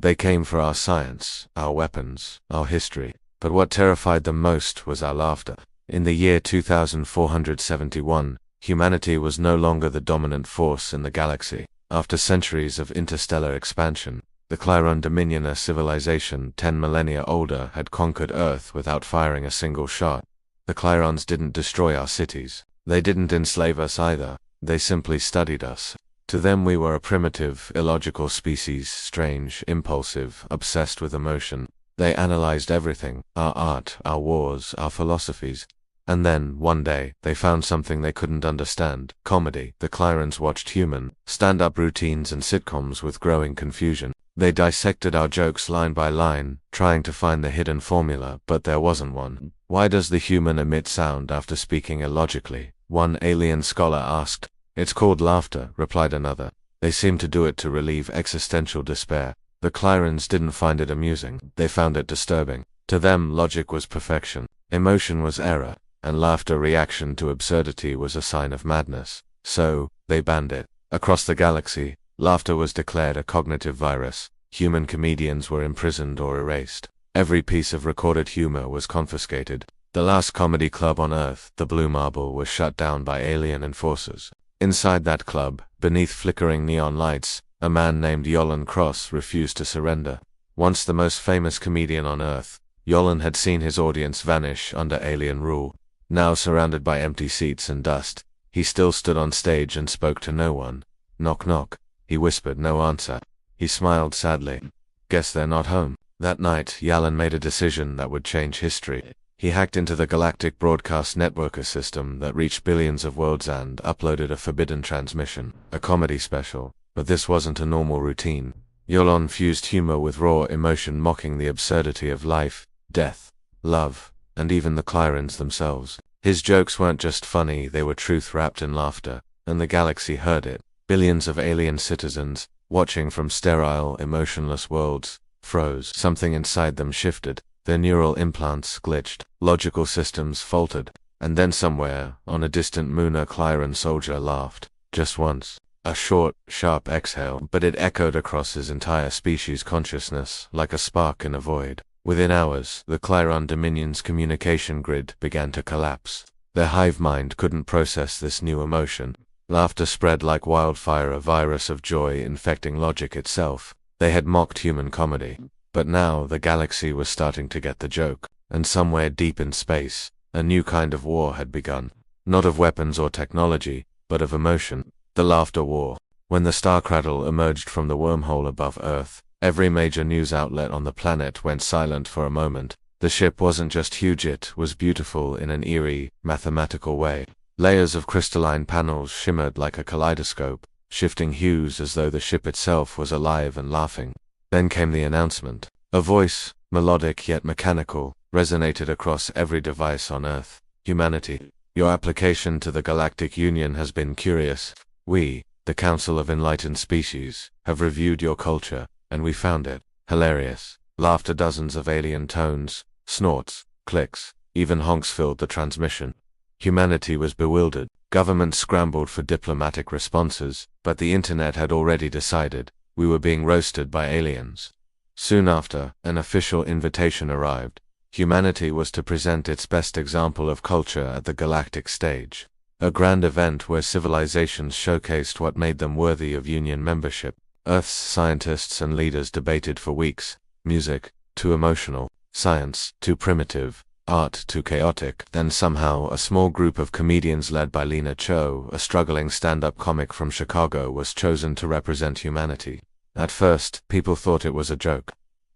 They came for our science, our weapons, our history. But what terrified them most was our laughter. In the year 2471, humanity was no longer the dominant force in the galaxy. After centuries of interstellar expansion, the Clyron Dominion, a civilization 10 millennia older, had conquered Earth without firing a single shot. The Clyrons didn't destroy our cities. They didn't enslave us either. They simply studied us. To them we were a primitive, illogical species, strange, impulsive, obsessed with emotion. They analyzed everything, our art, our wars, our philosophies. And then, one day, they found something they couldn't understand: comedy. The Clyrons watched human, stand-up routines and sitcoms with growing confusion. They dissected our jokes line by line, trying to find the hidden formula, but there wasn't one. Why does the human emit sound after speaking illogically? One alien scholar asked. It's called laughter, replied another. They seem to do it to relieve existential despair. The Clyrons didn't find it amusing. They found it disturbing. To them, logic was perfection, emotion was error, and laughter, reaction to absurdity, was a sign of madness. So, they banned it. Across the galaxy, laughter was declared a cognitive virus. Human comedians were imprisoned or erased. Every piece of recorded humor was confiscated. The last comedy club on Earth, the Blue Marble, was shut down by alien enforcers. Inside that club, beneath flickering neon lights, a man named Yolan Cross refused to surrender. Once the most famous comedian on Earth, Yolan had seen his audience vanish under alien rule. Now surrounded by empty seats and dust, he still stood on stage and spoke to no one. Knock knock. He whispered, no answer. He smiled sadly. Guess they're not home. That night, Yolan made a decision that would change history. He hacked into the Galactic Broadcast Networker system that reached billions of worlds and uploaded a forbidden transmission, a comedy special. But this wasn't a normal routine. Yolan fused humor with raw emotion, mocking the absurdity of life, death, love, and even the Clyrons themselves. His jokes weren't just funny, they were truth wrapped in laughter, and the galaxy heard it. Billions of alien citizens, watching from sterile, emotionless worlds, froze. Something inside them shifted. Their neural implants glitched, logical systems faltered, and then somewhere, on a distant moon, a Clyron soldier laughed. Just once. A short, sharp exhale, but it echoed across his entire species' consciousness, like a spark in a void. Within hours, the Clyron Dominion's communication grid began to collapse. Their hive mind couldn't process this new emotion. Laughter spread like wildfire, a virus of joy infecting logic itself. They had mocked human comedy. But now the galaxy was starting to get the joke, and somewhere deep in space, a new kind of war had begun. Not of weapons or technology, but of emotion. The laughter war. When the Starcradle emerged from the wormhole above Earth, every major news outlet on the planet went silent for a moment. The ship wasn't just huge, it was beautiful in an eerie, mathematical way. Layers of crystalline panels shimmered like a kaleidoscope, shifting hues as though the ship itself was alive and laughing. Then came the announcement. A voice, melodic yet mechanical, resonated across every device on Earth. Humanity, your application to the Galactic Union has been curious. We, the Council of Enlightened Species, have reviewed your culture, and we found it hilarious. Laughter, dozens of alien tones, snorts, clicks, even honks filled the transmission. Humanity was bewildered. Governments scrambled for diplomatic responses, but the internet had already decided. We were being roasted by aliens. Soon after, an official invitation arrived. Humanity was to present its best example of culture at the galactic stage. A grand event where civilizations showcased what made them worthy of Union membership. Earth's scientists and leaders debated for weeks. Music, too emotional. Science, too primitive. Art, too chaotic. Then somehow, a small group of comedians led by Lina Cho, a struggling stand-up comic from Chicago, was chosen to represent humanity. At first, people thought it was a joke.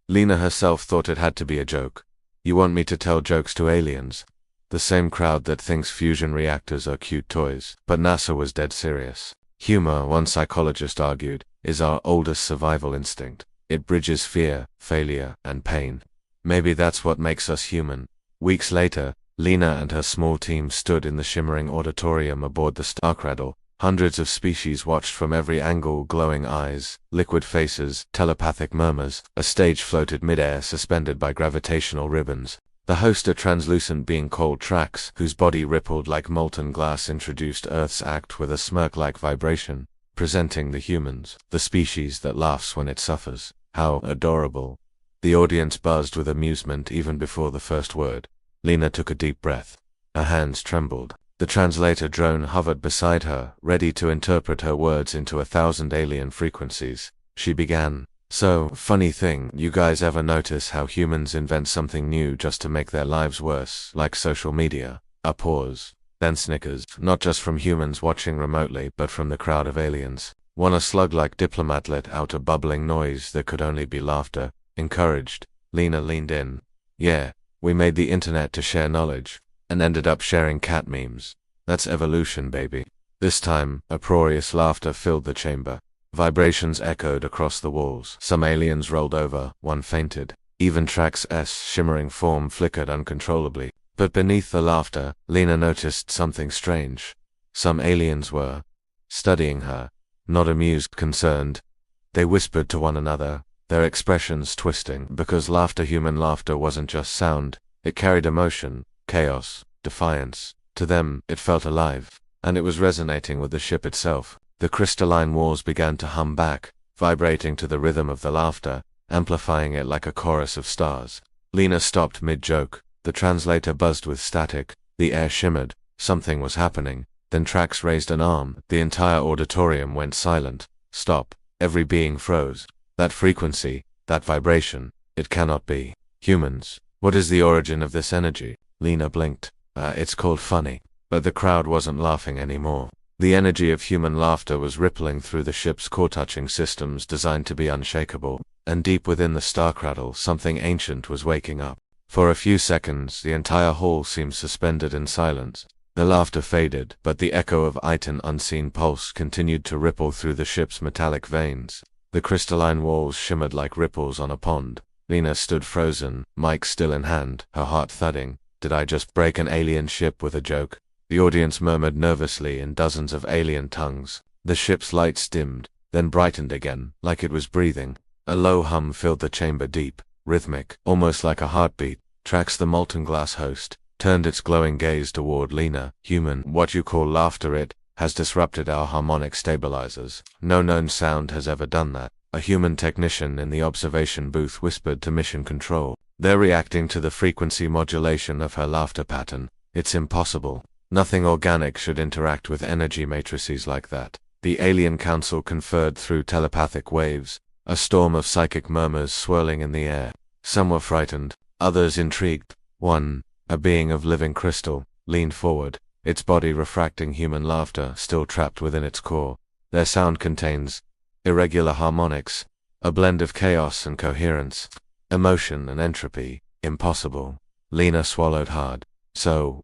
Lina herself thought it had to be a joke. You want me to tell jokes to aliens? The same crowd that thinks fusion reactors are cute toys. But NASA was dead serious. Humor, one psychologist argued, is our oldest survival instinct. It bridges fear, failure, and pain. Maybe that's what makes us human. Weeks later, Lina and her small team stood in the shimmering auditorium aboard the Starcradle. Hundreds of species watched from every angle, glowing eyes, liquid faces, telepathic murmurs. A stage floated midair, suspended by gravitational ribbons. The host, a translucent being called Trax, whose body rippled like molten glass, introduced Earth's act with a smirk-like vibration, presenting the humans, the species that laughs when it suffers. How adorable. The audience buzzed with amusement even before the first word. Lina took a deep breath. Her hands trembled. The translator drone hovered beside her, ready to interpret her words into 1,000 alien frequencies. She began. So, funny thing, you guys ever notice how humans invent something new just to make their lives worse, like social media? A pause. Then snickers, not just from humans watching remotely, but from the crowd of aliens. A slug-like diplomat let out a bubbling noise that could only be laughter. Encouraged, Lina leaned in. Yeah, we made the internet to share knowledge, and ended up sharing cat memes. That's evolution, baby. This time, uproarious laughter filled the chamber. Vibrations echoed across the walls. Some aliens rolled over, one fainted. Even Trax's shimmering form flickered uncontrollably. But beneath the laughter, Lina noticed something strange. Some aliens were studying her, not amused, concerned. They whispered to one another, their expressions twisting, because human laughter wasn't just sound, it carried emotion, chaos, defiance. To them, it felt alive, and it was resonating with the ship itself. The crystalline walls began to hum back, vibrating to the rhythm of the laughter, amplifying it like a chorus of stars. Lina stopped mid-joke. The translator buzzed with static. The air shimmered. Something was happening. Then Trax raised an arm. The entire auditorium went silent. Stop. Every being froze. That frequency, that vibration, it cannot be. Humans. What is the origin of this energy? Lina blinked. It's called funny. But the crowd wasn't laughing anymore. The energy of human laughter was rippling through the ship's core-touching systems designed to be unshakable, and deep within the Starcradle something ancient was waking up. For a few seconds, the entire hall seemed suspended in silence. The laughter faded, but the echo of an unseen pulse continued to ripple through the ship's metallic veins. The crystalline walls shimmered like ripples on a pond. Lina stood frozen, mic still in hand, her heart thudding. Did I just break an alien ship with a joke? The audience murmured nervously in dozens of alien tongues. The ship's lights dimmed, then brightened again, like it was breathing. A low hum filled the chamber deep, rhythmic, almost like a heartbeat. Trax, the molten glass host, turned its glowing gaze toward Lina. Human, what you call laughter, it has disrupted our harmonic stabilizers. No known sound has ever done that. A human technician in the observation booth whispered to mission control. They're reacting to the frequency modulation of her laughter pattern. It's impossible. Nothing organic should interact with energy matrices like that. The alien council conferred through telepathic waves, a storm of psychic murmurs swirling in the air. Some were frightened, others intrigued. One, a being of living crystal, leaned forward, its body refracting human laughter still trapped within its core. Their sound contains irregular harmonics, a blend of chaos and coherence, emotion and entropy. Impossible. Lina swallowed hard. So,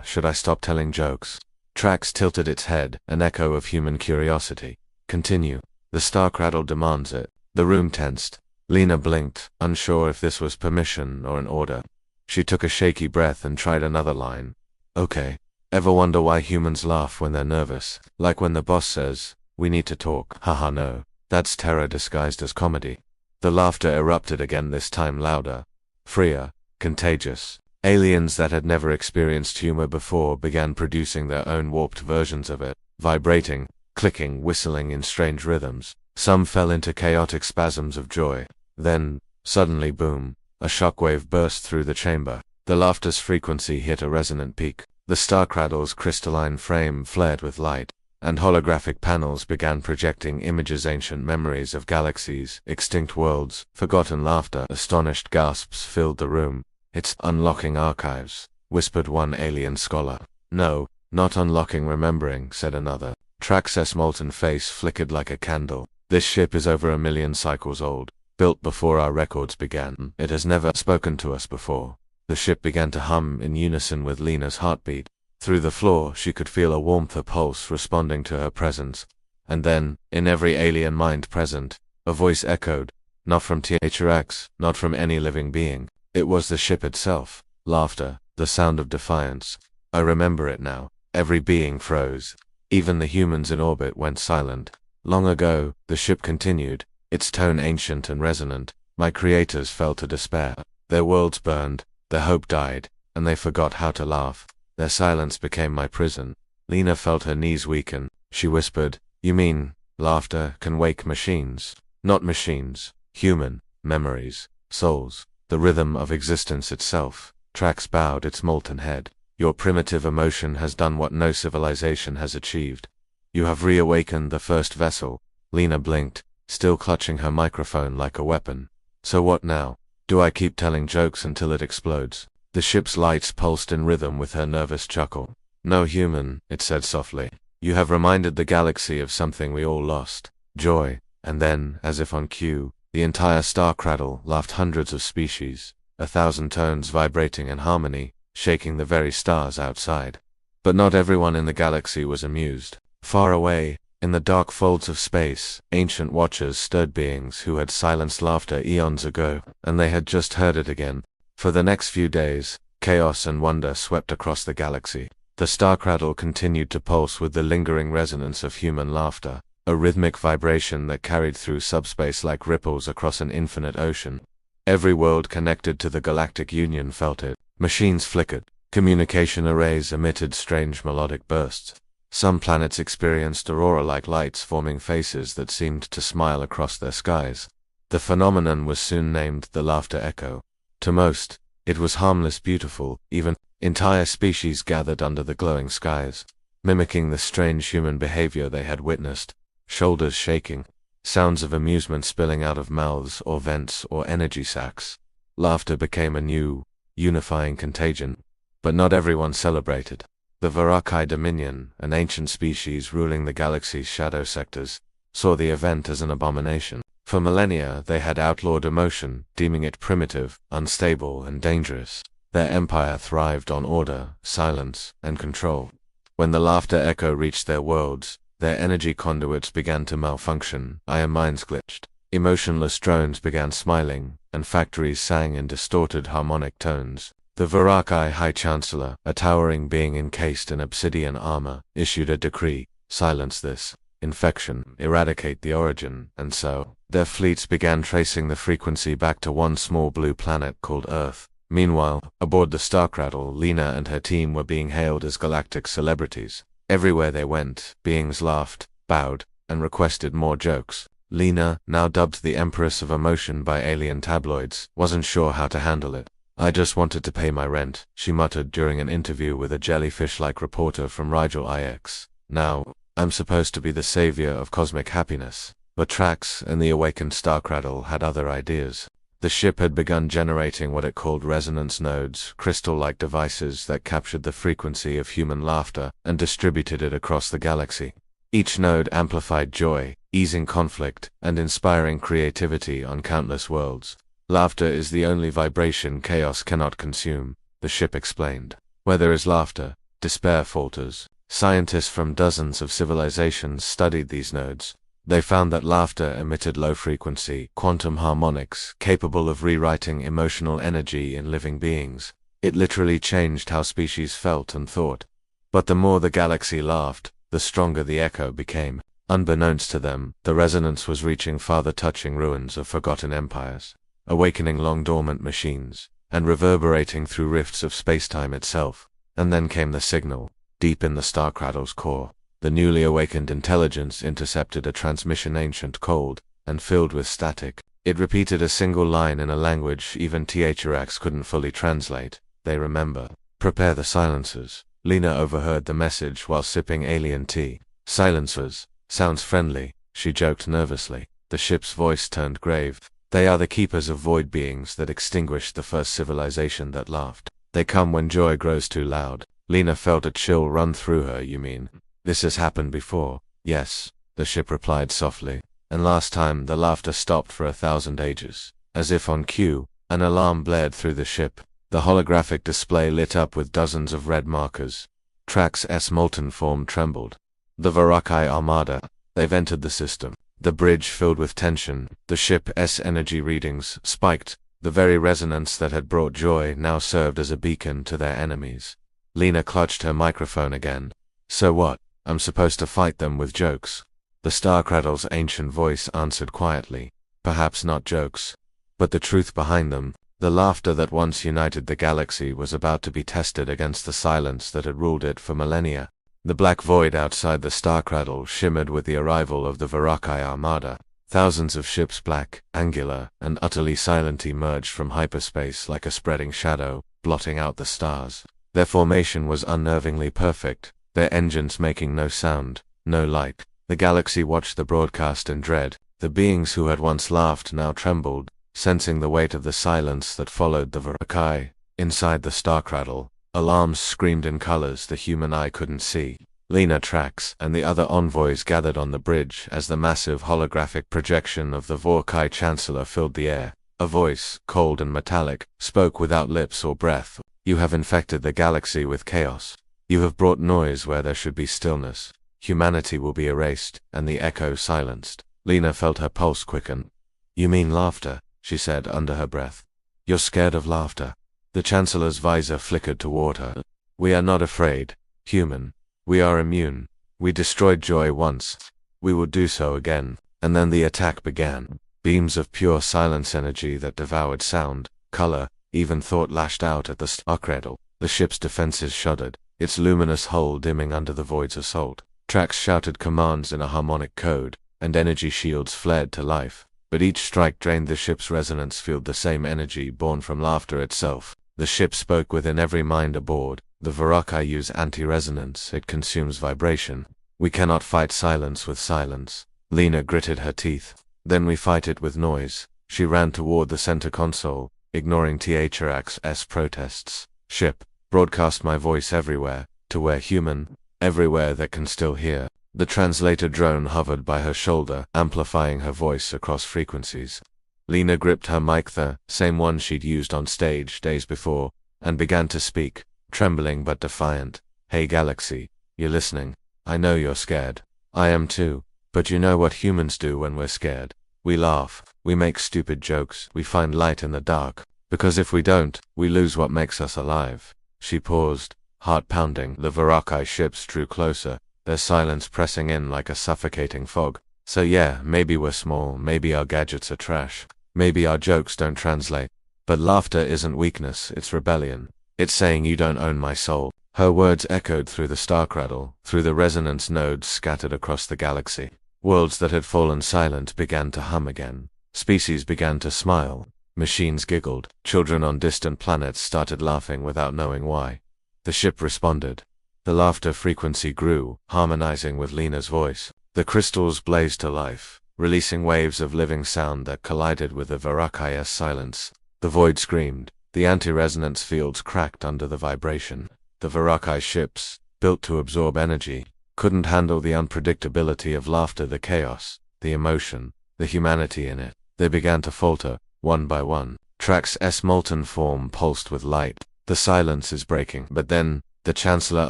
should I stop telling jokes? Trax tilted its head, an echo of human curiosity. Continue. The Starcradle demands it. The room tensed. Lina blinked, unsure if this was permission or an order. She took a shaky breath and tried another line. Okay. Ever wonder why humans laugh when they're nervous? Like when the boss says, "We need to talk." Haha, no. That's terror disguised as comedy. The laughter erupted again, this time louder, freer, contagious. Aliens that had never experienced humor before began producing their own warped versions of it, vibrating, clicking, whistling in strange rhythms. Some fell into chaotic spasms of joy. Then, suddenly, boom, a shockwave burst through the chamber. The laughter's frequency hit a resonant peak. The Starcradle's crystalline frame flared with light, and holographic panels began projecting images, ancient memories of galaxies, extinct worlds, forgotten laughter. Astonished gasps filled the room. It's unlocking archives, whispered one alien scholar. No, not unlocking, remembering, said another. Trax's molten face flickered like a candle. This ship is over 1,000,000 cycles old, built before our records began. It has never spoken to us before. The ship began to hum in unison with Lina's heartbeat. Through the floor, she could feel a warmth, a pulse responding to her presence. And then, in every alien mind present, a voice echoed, not from THRX, not from any living being. It was the ship itself. Laughter, the sound of defiance. I remember it now. Every being froze. Even the humans in orbit went silent. Long ago, the ship continued, its tone ancient and resonant. My creators fell to despair. Their worlds burned, their hope died, and they forgot how to laugh. Their silence became my prison. Lina felt her knees weaken. She whispered, "You mean, laughter can wake machines?" "Not machines. Human, memories, souls, the rhythm of existence itself. Trax bowed its molten head. Your primitive emotion has done what no civilization has achieved. You have reawakened the first vessel. Lina blinked, still clutching her microphone like a weapon. So what now? Do I keep telling jokes until it explodes? The ship's lights pulsed in rhythm with her nervous chuckle. No, human, it said softly. You have reminded the galaxy of something we all lost. Joy. And then, as if on cue, the entire Starcradle laughed, hundreds of species, 1,000 tones vibrating in harmony, shaking the very stars outside. But not everyone in the galaxy was amused. Far away, in the dark folds of space, ancient watchers stirred, beings who had silenced laughter eons ago, and they had just heard it again. For the next few days, chaos and wonder swept across the galaxy. The Starcradle continued to pulse with the lingering resonance of human laughter, a rhythmic vibration that carried through subspace like ripples across an infinite ocean. Every world connected to the Galactic Union felt it. Machines flickered. Communication arrays emitted strange melodic bursts. Some planets experienced aurora-like lights forming faces that seemed to smile across their skies. The phenomenon was soon named the Laughter Echo. To most, it was harmless, beautiful, even. Entire species gathered under the glowing skies, mimicking the strange human behavior they had witnessed, shoulders shaking, sounds of amusement spilling out of mouths or vents or energy sacs. Laughter became a new, unifying contagion. But not everyone celebrated. The Vorr'kai Dominion, an ancient species ruling the galaxy's shadow sectors, saw the event as an abomination. For millennia they had outlawed emotion, deeming it primitive, unstable, and dangerous. Their empire thrived on order, silence, and control. When the Laughter Echo reached their worlds, their energy conduits began to malfunction, ion minds glitched, emotionless drones began smiling, and factories sang in distorted harmonic tones. The Vorr'kai High Chancellor, a towering being encased in obsidian armor, issued a decree: silence this infection, eradicate the origin, and so, their fleets began tracing the frequency back to one small blue planet called Earth. Meanwhile, aboard the Starcradle, Lina and her team were being hailed as galactic celebrities. Everywhere they went, beings laughed, bowed, and requested more jokes. Lina, now dubbed the Empress of Emotion by alien tabloids, wasn't sure how to handle it. I just wanted to pay my rent, she muttered during an interview with a jellyfish-like reporter from Rigel IX. Now, I'm supposed to be the savior of cosmic happiness. But Trax and the awakened Starcradle had other ideas. The ship had begun generating what it called resonance nodes, crystal-like devices that captured the frequency of human laughter and distributed it across the galaxy. Each node amplified joy, easing conflict, and inspiring creativity on countless worlds. Laughter is the only vibration chaos cannot consume, the ship explained. Where there is laughter, despair falters. Scientists from dozens of civilizations studied these nodes. They found that laughter emitted low-frequency, quantum harmonics capable of rewriting emotional energy in living beings. It literally changed how species felt and thought. But the more the galaxy laughed, the stronger the echo became. Unbeknownst to them, the resonance was reaching farther-touching ruins of forgotten empires, awakening long-dormant machines, and reverberating through rifts of space-time itself. And then came the signal. Deep in the Starcradle's core, the newly awakened intelligence intercepted a transmission ancient, cold, and filled with static. It repeated a single line in a language even THRX couldn't fully translate. They remember. Prepare the silencers. Lina overheard the message while sipping alien tea. Silencers. Sounds friendly, she joked nervously. The ship's voice turned grave. They are the keepers of void beings that extinguished the first civilization that laughed. They come when joy grows too loud. Lina felt a chill run through her. You mean? This has happened before. Yes, the ship replied softly. And last time the laughter stopped for 1,000 ages. As if on cue, an alarm blared through the ship. The holographic display lit up with dozens of red markers. Trax's molten form trembled. The Vorr'kai Armada. They've entered the system. The bridge filled with tension. The ship's energy readings spiked. The very resonance that had brought joy now served as a beacon to their enemies. Lina clutched her microphone again. So what? I'm supposed to fight them with jokes? The Starcradle's ancient voice answered quietly. Perhaps not jokes, but the truth behind them. The laughter that once united the galaxy was about to be tested against the silence that had ruled it for millennia. The black void outside the Starcradle shimmered with the arrival of the Vorr'kai Armada. Thousands of ships, black, angular, and utterly silent, emerged from hyperspace like a spreading shadow, blotting out the stars. Their formation was unnervingly perfect, their engines making no sound, no light. The galaxy watched the broadcast in dread. The beings who had once laughed now trembled, sensing the weight of the silence that followed the Vorr'kai. Inside the Starcradle, alarms screamed in colors the human eye couldn't see. Lina, Trax, and the other envoys gathered on the bridge as the massive holographic projection of the Vorr'kai Chancellor filled the air. A voice, cold and metallic, spoke without lips or breath. You have infected the galaxy with chaos. You have brought noise where there should be stillness. Humanity will be erased, and the echo silenced. Lina felt her pulse quicken. You mean laughter, she said under her breath. You're scared of laughter. The Chancellor's visor flickered toward her. We are not afraid, human. We are immune. We destroyed joy once. We will do so again. And then the attack began. Beams of pure silence energy that devoured sound, color, even thought lashed out at the Starcradle. The ship's defenses shuddered, its luminous hull dimming under the void's assault. Trax shouted commands in a harmonic code, and energy shields flared to life. But each strike drained the ship's resonance field, the same energy born from laughter itself. The ship spoke within every mind aboard. The Vorr'kai use anti-resonance, it consumes vibration. We cannot fight silence with silence. Lina gritted her teeth. Then we fight it with noise. She ran toward the center console, ignoring Trax's protests. Ship, broadcast my voice everywhere, to where human, everywhere that can still hear. The translator drone hovered by her shoulder, amplifying her voice across frequencies. Lina gripped her mic, the same one she'd used on stage days before, and began to speak, trembling but defiant. Hey Galaxy, you're listening. I know you're scared. I am too. But you know what humans do when we're scared. We laugh, we make stupid jokes, we find light in the dark. Because if we don't, we lose what makes us alive. She paused, heart pounding. The Vorr'kai ships drew closer, their silence pressing in like a suffocating fog. So yeah, maybe we're small, maybe our gadgets are trash, maybe our jokes don't translate. But laughter isn't weakness, it's rebellion. It's saying you don't own my soul. Her words echoed through the Starcradle, through the resonance nodes scattered across the galaxy. Worlds that had fallen silent began to hum again. Species began to smile. Machines giggled. Children on distant planets started laughing without knowing why. The ship responded. The laughter frequency grew, harmonizing with Lina's voice. The crystals blazed to life, releasing waves of living sound that collided with the Vorr'kai's silence. The void screamed. The anti-resonance fields cracked under the vibration. The Vorr'kai ships, built to absorb energy, couldn't handle the unpredictability of laughter, the chaos, the emotion, the humanity in it. They began to falter, one by one. Trax's molten form pulsed with light. The silence is breaking. But then, the Chancellor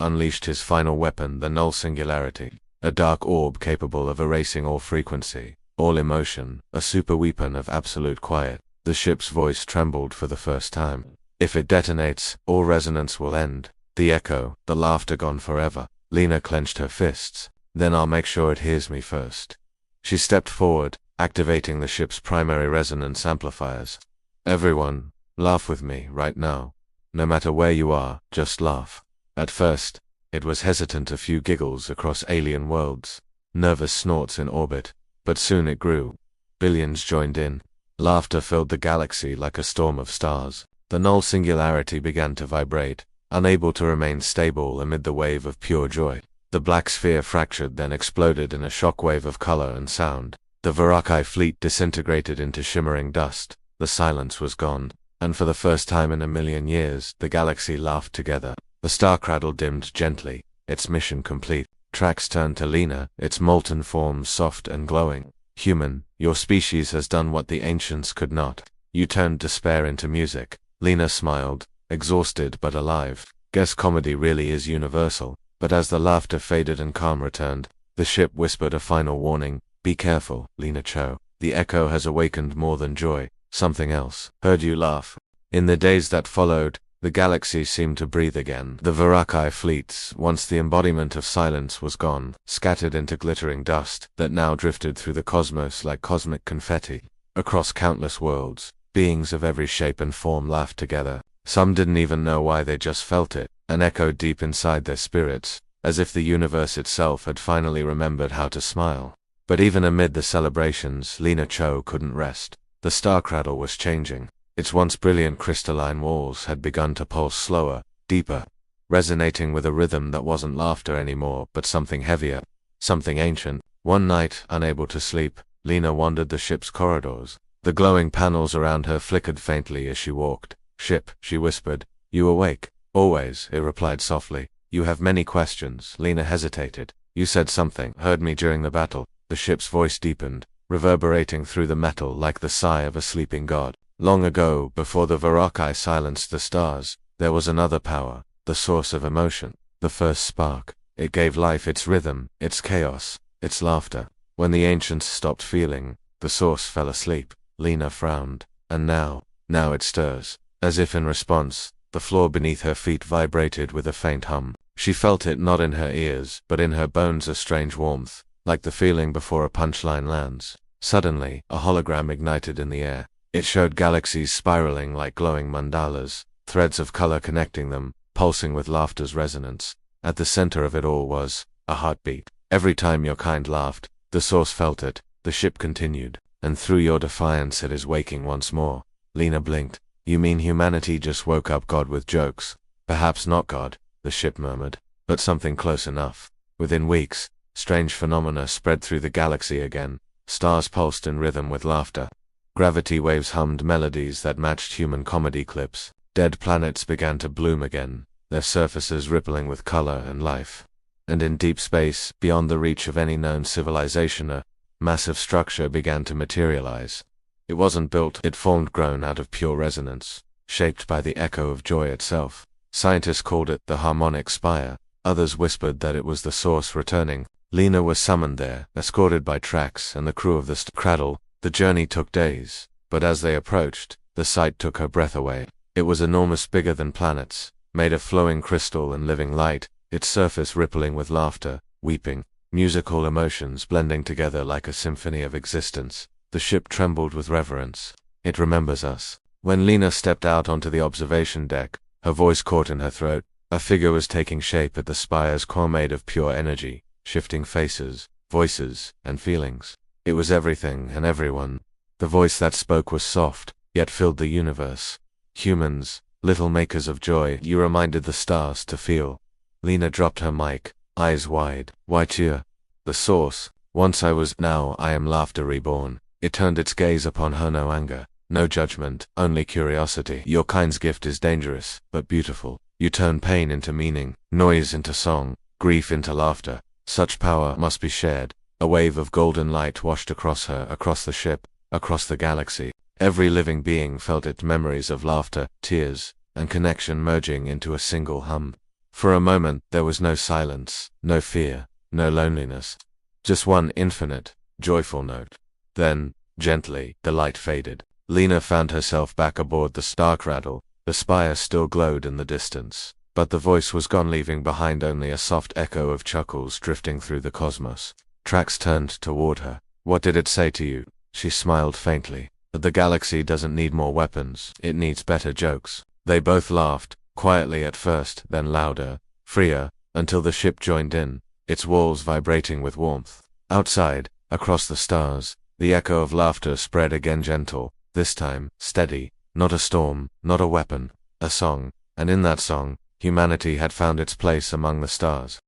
unleashed his final weapon, the null singularity. A dark orb capable of erasing all frequency, all emotion, a super weapon of absolute quiet. The ship's voice trembled for the first time. If it detonates, all resonance will end. The echo, the laughter gone forever. Lina clenched her fists. Then I'll make sure it hears me first. She stepped forward, activating the ship's primary resonance amplifiers. Everyone, laugh with me right now. No matter where you are, just laugh. At first, it was hesitant, a few giggles across alien worlds, nervous snorts in orbit, but soon it grew. Billions joined in. Laughter filled the galaxy like a storm of stars. The null singularity began to vibrate, unable to remain stable amid the wave of pure joy. The black sphere fractured, then exploded in a shockwave of color and sound. The Vorr'kai fleet disintegrated into shimmering dust. The silence was gone, and for the first time in a million years, the galaxy laughed together. The Starcradle dimmed gently, its mission complete. Trax turned to Lina, its molten form soft and glowing. Human, your species has done what the ancients could not. You turned despair into music. Lina smiled, exhausted but alive. Guess comedy really is universal. But as the laughter faded and calm returned, the ship whispered a final warning. Be careful, Lina Cho. The echo has awakened more than joy. Something else. Heard you laugh. In the days that followed, the galaxy seemed to breathe again. The Vorr'kai fleets, once the embodiment of silence, was gone, scattered into glittering dust that now drifted through the cosmos like cosmic confetti. Across countless worlds, beings of every shape and form laughed together. Some didn't even know why, they just felt it, and echoed deep inside their spirits, as if the universe itself had finally remembered how to smile. But even amid the celebrations, Lina Cho couldn't rest. The Starcradle was changing. Its once brilliant crystalline walls had begun to pulse slower, deeper, resonating with a rhythm that wasn't laughter anymore, but something heavier, something ancient. One night, unable to sleep, Lina wandered the ship's corridors. The glowing panels around her flickered faintly as she walked. "Ship," she whispered. "You awake?" "Always," it replied softly. "You have many questions." Lina hesitated. "You said something, heard me during the battle." The ship's voice deepened, reverberating through the metal like the sigh of a sleeping god. "Long ago, before the Vorr'kai silenced the stars, there was another power, the source of emotion, the first spark. It gave life its rhythm, its chaos, its laughter. When the ancients stopped feeling, the source fell asleep." Lina frowned. "And now it stirs." As if in response, the floor beneath her feet vibrated with a faint hum. She felt it not in her ears, but in her bones, a strange warmth, like the feeling before a punchline lands. Suddenly, a hologram ignited in the air. It showed galaxies spiraling like glowing mandalas, threads of color connecting them, pulsing with laughter's resonance. At the center of it all was a heartbeat. Every time your kind laughed, the source felt it. The ship continued. "And through your defiance it is waking once more." Lina blinked. "You mean humanity just woke up God with jokes?" "Perhaps not God," the ship murmured, "but something close enough." Within weeks, strange phenomena spread through the galaxy again. Stars pulsed in rhythm with laughter. Gravity waves hummed melodies that matched human comedy clips. Dead planets began to bloom again, their surfaces rippling with color and life. And in deep space, beyond the reach of any known civilization, a massive structure began to materialize. It wasn't built, it formed, grown out of pure resonance, shaped by the echo of joy itself. Scientists called it the harmonic spire. Others whispered that it was the source returning. Lina was summoned there, escorted by Trax and the crew of the Starcradle. The journey took days, but as they approached, the sight took her breath away. It was enormous, bigger than planets, made of flowing crystal and living light, its surface rippling with laughter, weeping, musical emotions blending together like a symphony of existence. The ship trembled with reverence. "It remembers us." When Lina stepped out onto the observation deck, her voice caught in her throat. A figure was taking shape at the spire's core, made of pure energy, shifting faces, voices, and feelings. It was everything and everyone. The voice that spoke was soft, yet filled the universe. "Humans, little makers of joy, you reminded the stars to feel." Lina dropped her mic, eyes wide. "Why cheer? The source. Once I was, now I am laughter reborn." It turned its gaze upon her, no anger, no judgment, only curiosity. "Your kind's gift is dangerous, but beautiful. You turn pain into meaning, noise into song, grief into laughter. Such power must be shared." A wave of golden light washed across her, across the ship, across the galaxy. Every living being felt its memories of laughter, tears, and connection merging into a single hum. For a moment, there was no silence, no fear, no loneliness. Just one infinite, joyful note. Then, gently, the light faded. Lina found herself back aboard the Starcradle. The spire still glowed in the distance, but the voice was gone, leaving behind only a soft echo of chuckles drifting through the cosmos. Trax turned toward her. "What did it say to you?" She smiled faintly. "That the galaxy doesn't need more weapons, it needs better jokes." They both laughed, quietly at first, then louder, freer, until the ship joined in, its walls vibrating with warmth. Outside, across the stars, the echo of laughter spread again, gentle, this time steady. Not a storm, not a weapon, a song, and in that song, humanity had found its place among the stars.